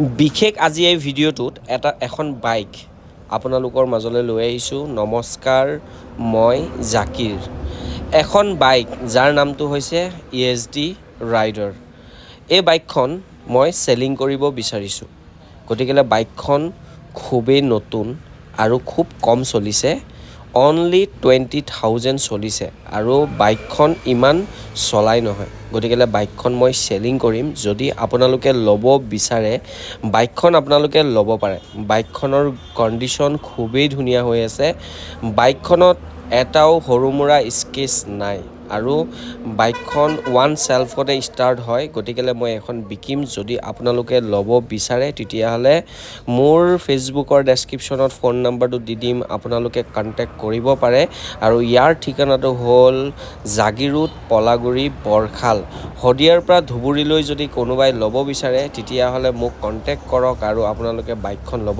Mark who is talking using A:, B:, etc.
A: বিশেষ আজি এই ভিডিঅ'টোত এখন বাইক আপোনালোকৰ মাজলৈ লৈ আহিছোঁ। নমস্কাৰ, মই জাকিৰ। এখন বাইক যাৰ নামটো হৈছে ESD ৰাইডাৰ। এই বাইকখন মই চেলিং কৰিব বিচাৰিছোঁ। গতিকে বাইকখন খুবেই নতুন আৰু খুব কম চলিছে। অনলি 20,000 চলিছে আৰু বাইকখন ইমান চলাই নহয়। গতিকে বাইকখন মই চেলিং কৰিম। যদি আপোনালোকে ল'ব বিচাৰে বাইকখন আপোনালোকে ল'ব পাৰে। বাইকখনৰ কণ্ডিশ্যন খুবেই ধুনীয়া হৈ আছে। বাইকখনত এটাও সৰু মুৰা স্কেচ নাই আৰু বাইকখন ওৱান চেল্ফতে ষ্টাৰ্ট হয়। গতিকে মই এখন বিকিম। যদি আপোনালোকে ল'ব বিচাৰে তেতিয়াহ'লে মোৰ ফেচবুকৰ ডেছক্ৰিপশ্যনত ফোন নাম্বাৰটো দি দিম, আপোনালোকে কণ্টেক্ট কৰিব পাৰে। আৰু ইয়াৰ ঠিকনাটো হ'ল জাগিৰোড, পলাগুৰি, বৰখাল। শদিয়াৰ পৰা ধুবুৰীলৈ যদি কোনোবাই ল'ব বিচাৰে তেতিয়াহ'লে মোক কণ্টেক্ট কৰক আৰু আপোনালোকে বাইকখন ল'ব।